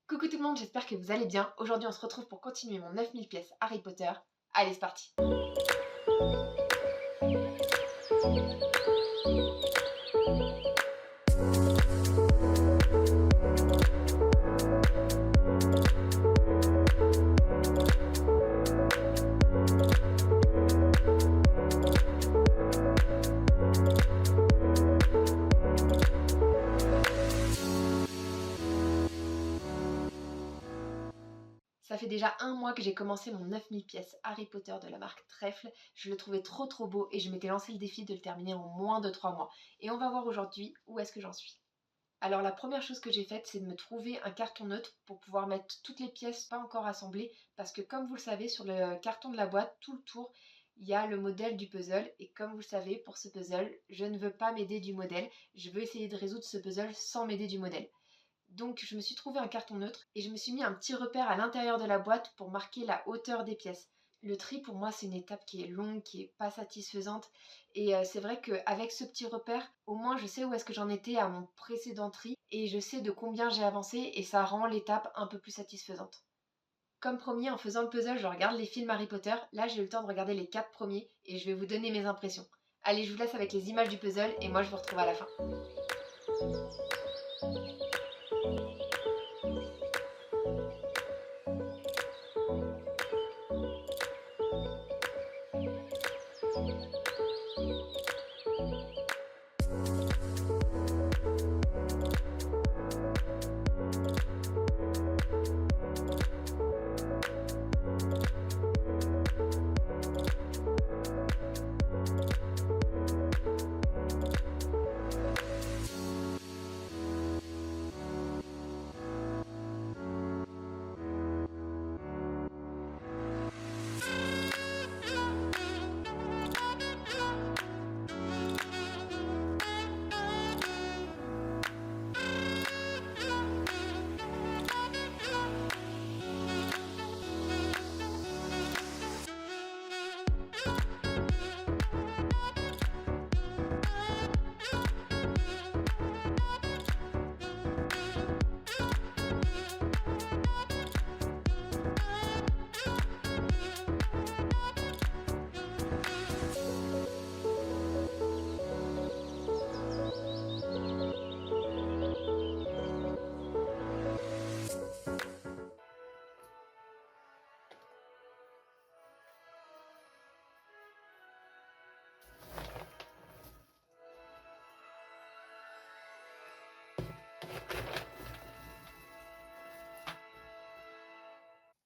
Coucou tout le monde, j'espère que vous allez bien. Aujourd'hui on se retrouve pour continuer mon 9000 pièces Harry Potter. Allez, c'est parti. Ça fait déjà un mois que j'ai commencé mon 9000 pièces Harry Potter de la marque Trèfle. Je le trouvais trop beau et je m'étais lancé le défi de le terminer en moins de 3 mois. Et on va voir aujourd'hui où est-ce que j'en suis. Alors la première chose que j'ai faite, c'est de me trouver un carton neutre pour pouvoir mettre toutes les pièces pas encore assemblées, parce que comme vous le savez, sur le carton de la boîte, tout le tour, il y a le modèle du puzzle, et comme vous le savez, pour ce puzzle, je ne veux pas m'aider du modèle, je veux essayer de résoudre ce puzzle sans m'aider du modèle. Donc je me suis trouvé un carton neutre et je me suis mis un petit repère à l'intérieur de la boîte pour marquer la hauteur des pièces. Le tri pour moi c'est une étape qui est longue, qui est pas satisfaisante et c'est vrai qu'avec ce petit repère, au moins je sais où est-ce que j'en étais à mon précédent tri et je sais de combien j'ai avancé et ça rend l'étape un peu plus satisfaisante. Comme promis, en faisant le puzzle, je regarde les films Harry Potter. Là j'ai eu le temps de regarder les 4 premiers et je vais vous donner mes impressions. Allez, je vous laisse avec les images du puzzle et moi je vous retrouve à la fin.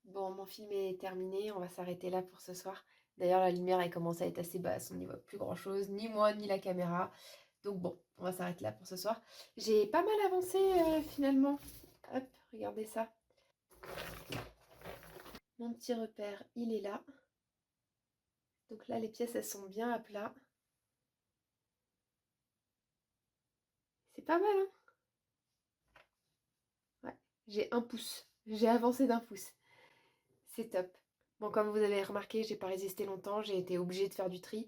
Bon, mon film est terminé, on va s'arrêter là pour ce soir. D'ailleurs, la lumière, elle commence à être assez basse, on n'y voit plus grand-chose, ni moi, ni la caméra. Donc bon, on va s'arrêter là pour ce soir. J'ai pas mal avancé finalement. Hop, regardez ça. Mon petit repère, il est là. Donc là, les pièces, elles sont bien à plat. C'est pas mal, hein? Ouais, j'ai 1 pouce. J'ai avancé d'1 pouce. C'est top. Bon, comme vous avez remarqué, j'ai pas résisté longtemps, j'ai été obligée de faire du tri.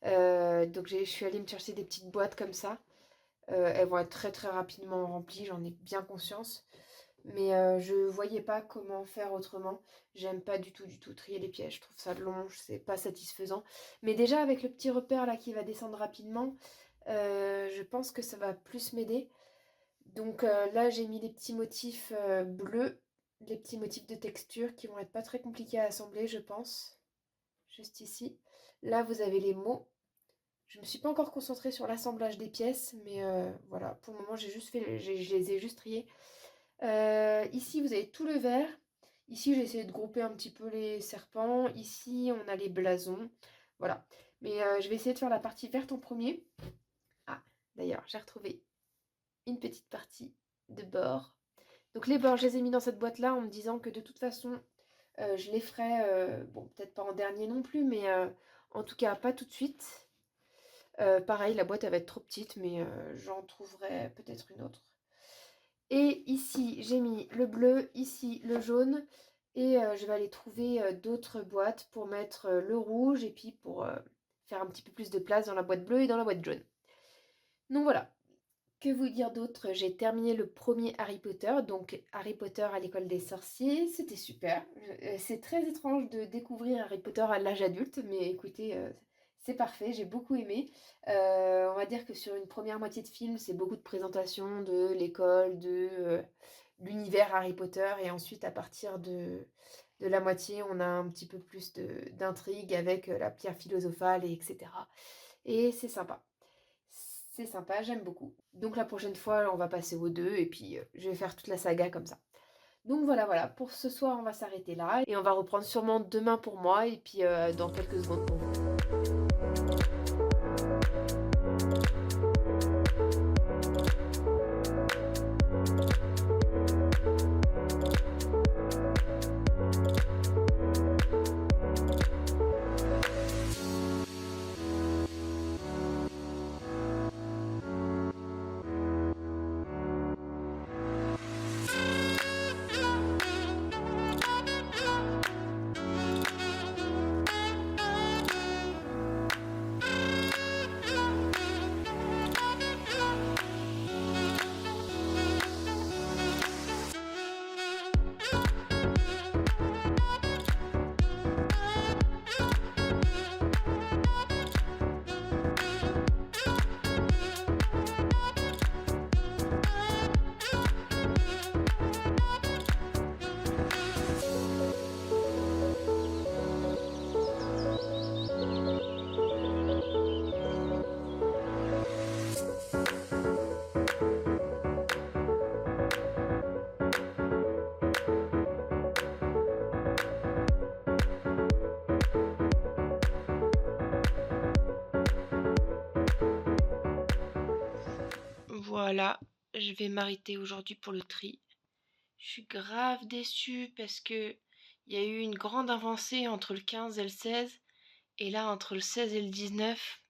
Donc je suis allée me chercher des petites boîtes comme ça. Elles vont être très rapidement remplies, j'en ai bien conscience. Mais je voyais pas comment faire autrement. J'aime pas du tout trier les pièges. Je trouve ça long, c'est pas satisfaisant. Mais déjà avec le petit repère là qui va descendre rapidement, je pense que ça va plus m'aider. Donc là j'ai mis des petits motifs bleus, des petits motifs de texture qui vont être pas très compliqués à assembler je pense. Juste ici. Là vous avez les mots. Je ne me suis pas encore concentrée sur l'assemblage des pièces, mais voilà, pour le moment, j'ai juste fait, je les ai juste triées. Ici, vous avez tout le vert. Ici, j'ai essayé de grouper un petit peu les serpents. Ici, on a les blasons. Voilà. Mais je vais essayer de faire la partie verte en premier. Ah, d'ailleurs, j'ai retrouvé une petite partie de bord. Donc les bords, je les ai mis dans cette boîte-là en me disant que de toute façon, je les ferai, bon, peut-être pas en dernier non plus, mais en tout cas, pas tout de suite. Pareil, la boîte elle va être trop petite, mais j'en trouverai peut-être une autre. Et ici, j'ai mis le bleu, ici le jaune. Et je vais aller trouver d'autres boîtes pour mettre le rouge et puis pour faire un petit peu plus de place dans la boîte bleue et dans la boîte jaune. Donc voilà. Que vous dire d'autre? J'ai terminé le premier Harry Potter, donc Harry Potter à l'école des sorciers, c'était super. C'est très étrange de découvrir Harry Potter à l'âge adulte, mais écoutez, c'est parfait, j'ai beaucoup aimé. On va dire que sur une première moitié de film, c'est beaucoup de présentation de l'école, de l'univers Harry Potter, et ensuite à partir de la moitié, on a un petit peu plus d'intrigue avec la pierre philosophale, et etc. Et c'est sympa. C'est sympa, j'aime beaucoup. Donc la prochaine fois, on va passer aux deux et puis je vais faire toute la saga comme ça. Donc voilà, voilà, pour ce soir, on va s'arrêter là et on va reprendre sûrement demain pour moi et puis dans quelques secondes pour vous. Voilà, je vais m'arrêter aujourd'hui pour le tri. Je suis grave déçue parce que il y a eu une grande avancée entre le 15 et le 16 et là entre le 16 et le 19.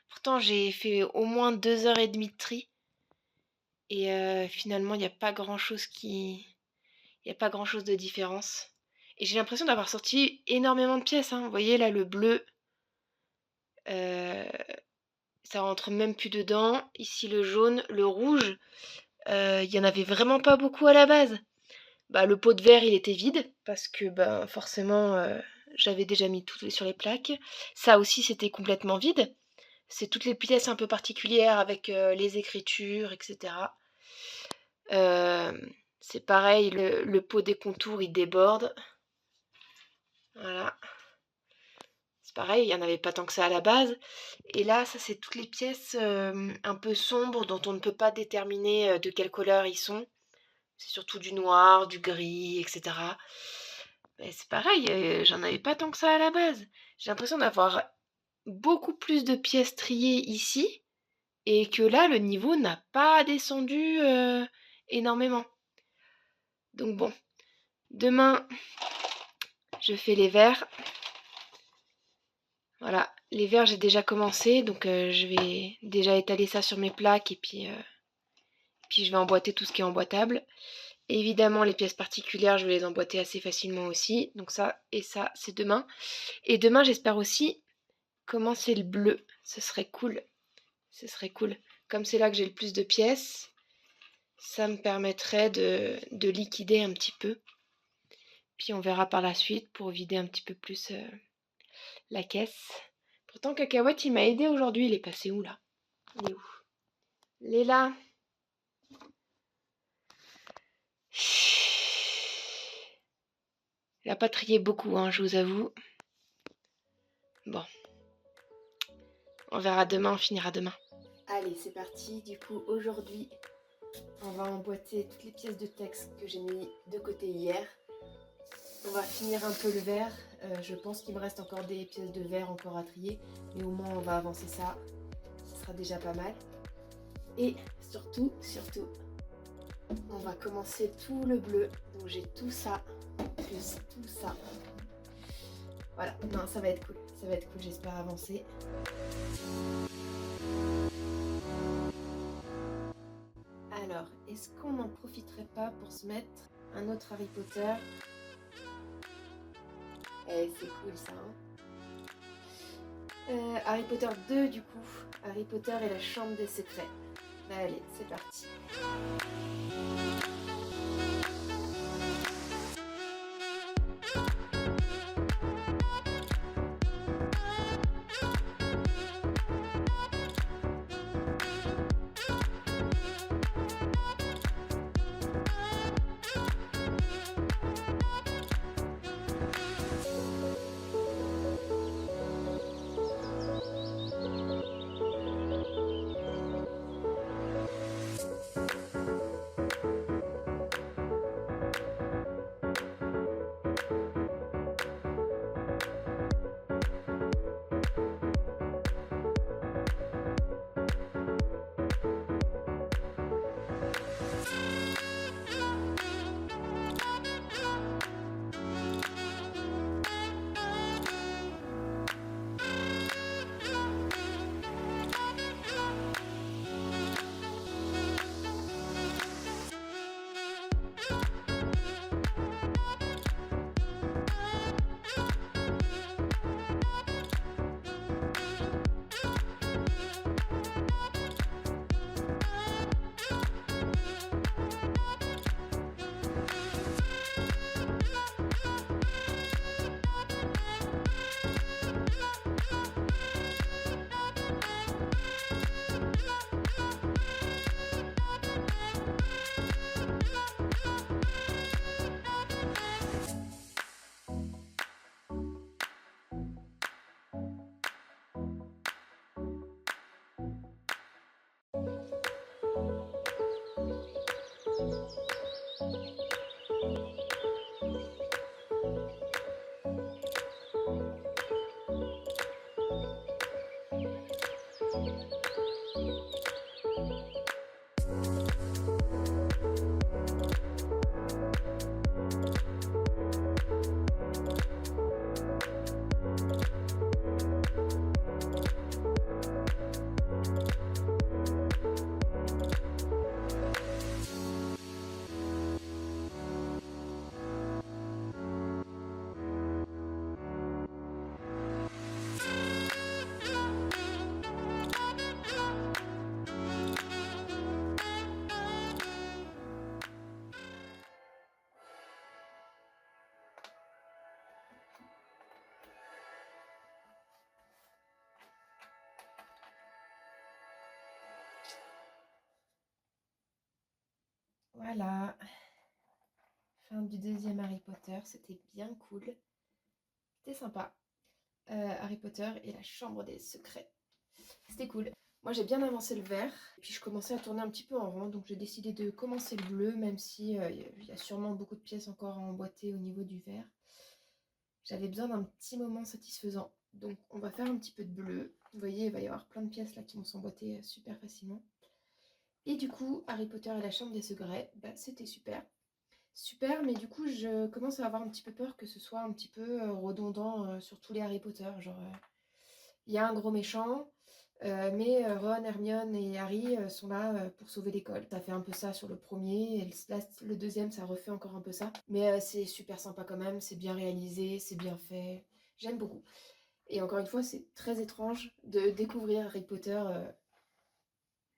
Pourtant, j'ai fait au moins 2 heures et demie de tri et finalement, il n'y a pas grand-chose il y a pas grand-chose de différence. Et j'ai l'impression d'avoir sorti énormément de pièces, hein. Vous voyez là, le bleu, euh, ça rentre même plus dedans. Ici, le jaune, le rouge, il y en avait vraiment pas beaucoup à la base. Bah, le pot de verre, il était vide parce que ben, forcément, j'avais déjà mis tout sur les plaques. Ça aussi, c'était complètement vide. C'est toutes les pièces un peu particulières avec les écritures, etc. Euh, c'est pareil, le pot des contours, il déborde. Voilà. C'est pareil, il n'y en avait pas tant que ça à la base. Et là, ça, c'est toutes les pièces un peu sombres dont on ne peut pas déterminer de quelle couleur ils sont. C'est surtout du noir, du gris, etc. Mais c'est pareil, j'en avais pas tant que ça à la base. J'ai l'impression d'avoir beaucoup plus de pièces triées ici et que là, le niveau n'a pas descendu énormément. Donc bon, demain, je fais les verres. Voilà, les verres, j'ai déjà commencé, donc je vais déjà étaler ça sur mes plaques et puis je vais emboîter tout ce qui est emboîtable. Évidemment, les pièces particulières, je vais les emboîter assez facilement aussi. Donc ça et ça, c'est demain. Et demain, j'espère aussi commencer le bleu. Ce serait cool. Ce serait cool. Comme c'est là que j'ai le plus de pièces, ça me permettrait de liquider un petit peu. Puis on verra par la suite pour vider un petit peu plus la caisse. Pourtant, Cacahuète, il m'a aidé aujourd'hui. Il est passé où, là? Il est où? Il est là. Il a pas trié beaucoup, hein, je vous avoue. Bon. On verra demain, on finira demain. Allez, c'est parti. Du coup, aujourd'hui, on va emboîter toutes les pièces de texte que j'ai mis de côté hier. On va finir un peu le verre. Je pense qu'il me reste encore des pièces de verre encore à trier. Mais au moins, on va avancer ça. Ce sera déjà pas mal. Et surtout, on va commencer tout le bleu. Donc j'ai tout ça, plus tout ça. Voilà, non, ça va être cool. Ça va être cool, j'espère avancer. Alors, est-ce qu'on n'en profiterait pas pour se mettre un autre Harry Potter? Eh, c'est cool ça, hein. Harry Potter 2 du coup. Harry Potter et la chambre des secrets. Allez, c'est parti. Voilà, fin du deuxième Harry Potter, c'était bien cool, c'était sympa. Harry Potter et la chambre des secrets, c'était cool. Moi j'ai bien avancé le vert, et puis je commençais à tourner un petit peu en rond, donc j'ai décidé de commencer le bleu, même si il y a sûrement beaucoup de pièces encore à emboîter au niveau du vert. J'avais besoin d'un petit moment satisfaisant, donc on va faire un petit peu de bleu. Vous voyez, il va y avoir plein de pièces là qui vont s'emboîter super facilement. Et du coup, Harry Potter et la chambre des secrets, bah, c'était super. Super, mais du coup, je commence à avoir un petit peu peur que ce soit un petit peu redondant sur tous les Harry Potter. Genre, il y a un gros méchant, mais Ron, Hermione et Harry sont là pour sauver l'école. Ça fait un peu ça sur le premier, et là, le deuxième, ça refait encore un peu ça. Mais c'est super sympa quand même, c'est bien réalisé, c'est bien fait. J'aime beaucoup. Et encore une fois, c'est très étrange de découvrir Harry Potter,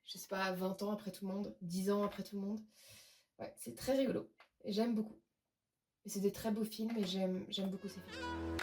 je sais pas, 20 ans après tout le monde, 10 ans après tout le monde. Ouais, c'est très rigolo. Et j'aime beaucoup. Et c'est des très beaux films et j'aime beaucoup ces films.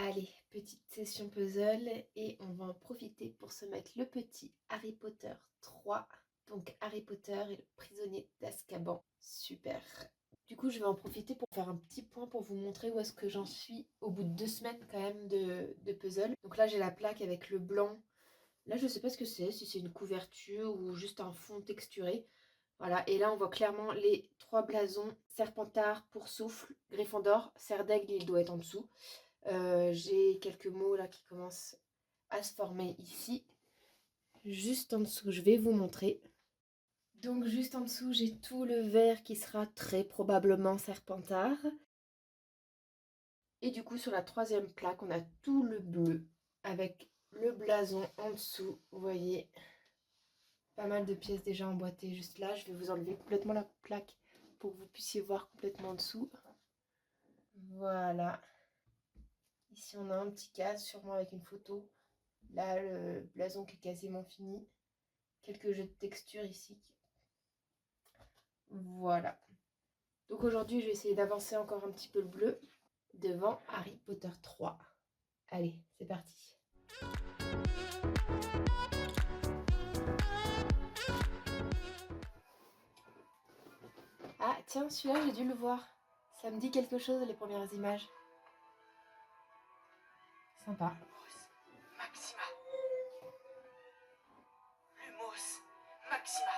Allez, petite session puzzle et on va en profiter pour se mettre le petit Harry Potter 3. Donc Harry Potter et le prisonnier d'Azkaban. Super. Du coup, je vais en profiter pour faire un petit point pour vous montrer où est-ce que j'en suis au bout de 2 semaines quand même de puzzle. Donc là, j'ai la plaque avec le blanc. Là, je sais pas ce que c'est, si c'est une couverture ou juste un fond texturé. Voilà, et là, on voit clairement les 3 blasons. Serpentard, Poursoufle, Gryffondor. Serre d'Aigle, il doit être en dessous. J'ai quelques mots là qui commencent à se former ici. Juste en dessous, je vais vous montrer. Donc juste en dessous, j'ai tout le vert qui sera très probablement Serpentard. Et du coup, sur la 3e plaque, on a tout le bleu avec le blason en dessous. Vous voyez, pas mal de pièces déjà emboîtées juste là. Je vais vous enlever complètement la plaque pour que vous puissiez voir complètement en dessous. Voilà. Ici, on a un petit cadre, sûrement avec une photo. Là, le blason qui est quasiment fini. Quelques jeux de texture ici. Voilà. Donc aujourd'hui, je vais essayer d'avancer encore un petit peu le bleu devant Harry Potter 3. Allez, c'est parti. Ah, tiens, celui-là, j'ai dû le voir. Ça me dit quelque chose, les premières images. Sympa. Maxima. Lumos Maxima.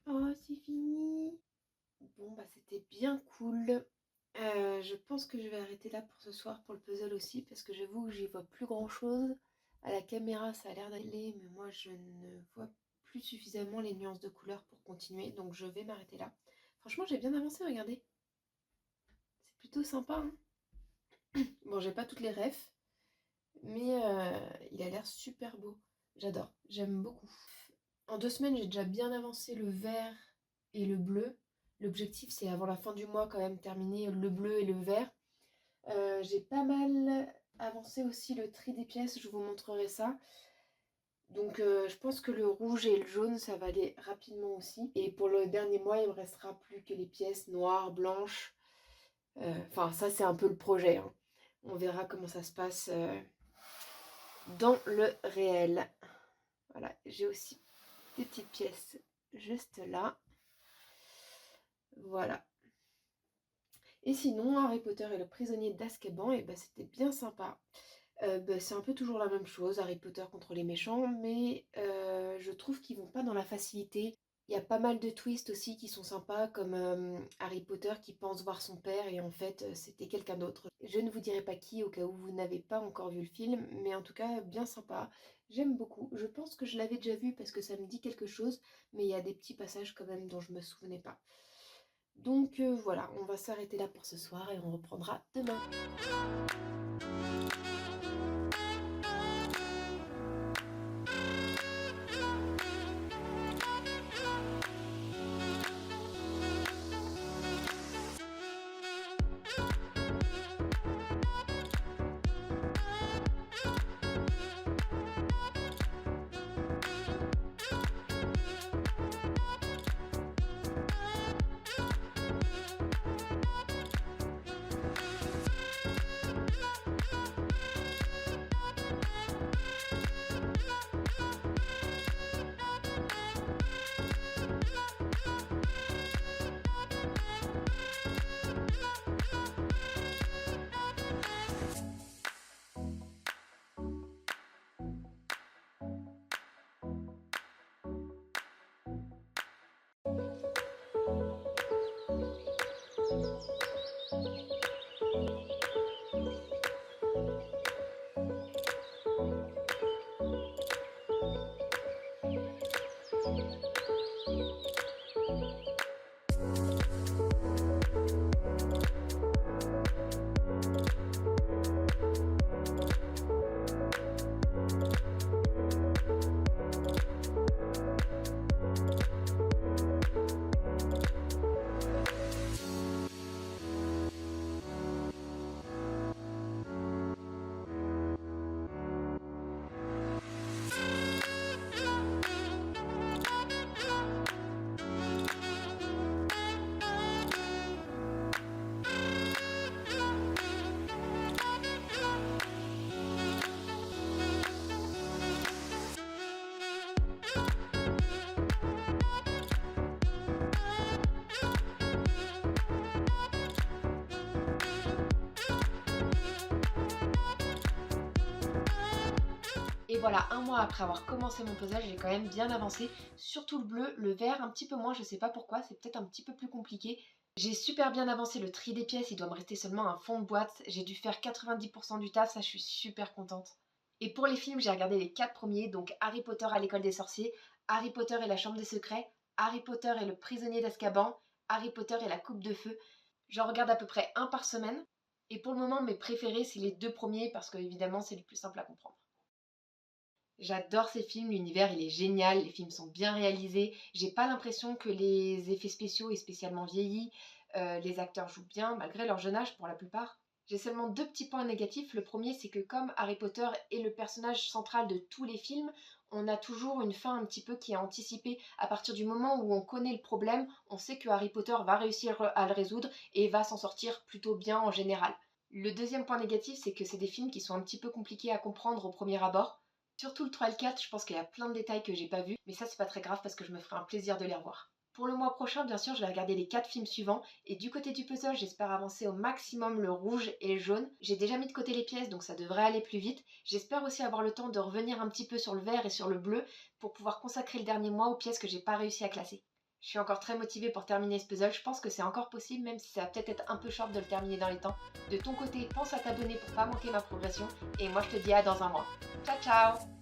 Oh, c'est fini. Bon, bah c'était bien cool. je pense que je vais arrêter là pour ce soir pour le puzzle aussi parce que j'avoue que j'y vois plus grand chose. À la caméra ça a l'air d'aller mais moi je ne vois plus suffisamment les nuances de couleurs pour continuer donc je vais m'arrêter là. Franchement j'ai bien avancé, regardez. C'est plutôt sympa hein. Bon j'ai pas toutes les refs mais il a l'air super beau. J'adore, j'aime beaucoup. En 2 semaines j'ai déjà bien avancé le vert et le bleu. L'objectif c'est avant la fin du mois quand même terminer le bleu et le vert. J'ai pas mal avancé aussi le tri des pièces, je vous montrerai ça. Donc je pense que le rouge et le jaune, ça va aller rapidement aussi. Et pour le dernier mois, il me restera plus que les pièces noires, blanches. Enfin, ça c'est un peu le projet, hein. On verra comment ça se passe dans le réel. Voilà, j'ai aussi des petites pièces juste là. Voilà. Et sinon, Harry Potter et le prisonnier d'Azkaban, et ben, c'était bien sympa. C'est un peu toujours la même chose, Harry Potter contre les méchants, mais je trouve qu'ils vont pas dans la facilité. Il y a pas mal de twists aussi qui sont sympas, comme Harry Potter qui pense voir son père et en fait c'était quelqu'un d'autre. Je ne vous dirai pas qui au cas où vous n'avez pas encore vu le film, mais en tout cas bien sympa. J'aime beaucoup. Je pense que je l'avais déjà vu parce que ça me dit quelque chose, mais il y a des petits passages quand même dont je me souvenais pas. Donc voilà, on va s'arrêter là pour ce soir et on reprendra demain. Et voilà, un mois après avoir commencé mon puzzle, j'ai quand même bien avancé, surtout le bleu, le vert un petit peu moins, je sais pas pourquoi, c'est peut-être un petit peu plus compliqué. J'ai super bien avancé le tri des pièces, il doit me rester seulement un fond de boîte, j'ai dû faire 90% du taf, ça je suis super contente. Et pour les films, j'ai regardé les 4 premiers, donc Harry Potter à l'école des sorciers, Harry Potter et la chambre des secrets, Harry Potter et le prisonnier d'Azkaban, Harry Potter et la coupe de feu. J'en regarde à peu près un par semaine, et pour le moment mes préférés c'est les 2 premiers parce que évidemment c'est les plus simples à comprendre. J'adore ces films, l'univers il est génial, les films sont bien réalisés. J'ai pas l'impression que les effets spéciaux aient spécialement vieilli. Les acteurs jouent bien malgré leur jeune âge pour la plupart. J'ai seulement 2 petits points négatifs. Le premier c'est que comme Harry Potter est le personnage central de tous les films, on a toujours une fin un petit peu qui est anticipée. À partir du moment où on connaît le problème, on sait que Harry Potter va réussir à le résoudre et va s'en sortir plutôt bien en général. Le deuxième point négatif c'est que c'est des films qui sont un petit peu compliqués à comprendre au premier abord. Surtout le 3 et le 4, je pense qu'il y a plein de détails que j'ai pas vus, mais ça c'est pas très grave parce que je me ferai un plaisir de les revoir. Pour le mois prochain, bien sûr, je vais regarder les 4 films suivants, et du côté du puzzle, j'espère avancer au maximum le rouge et le jaune. J'ai déjà mis de côté les pièces, donc ça devrait aller plus vite. J'espère aussi avoir le temps de revenir un petit peu sur le vert et sur le bleu, pour pouvoir consacrer le dernier mois aux pièces que j'ai pas réussi à classer. Je suis encore très motivée pour terminer ce puzzle. Je pense que c'est encore possible, même si ça va peut-être être un peu short de le terminer dans les temps. De ton côté, pense à t'abonner pour pas manquer ma progression. Et moi, je te dis à dans un mois. Ciao, ciao!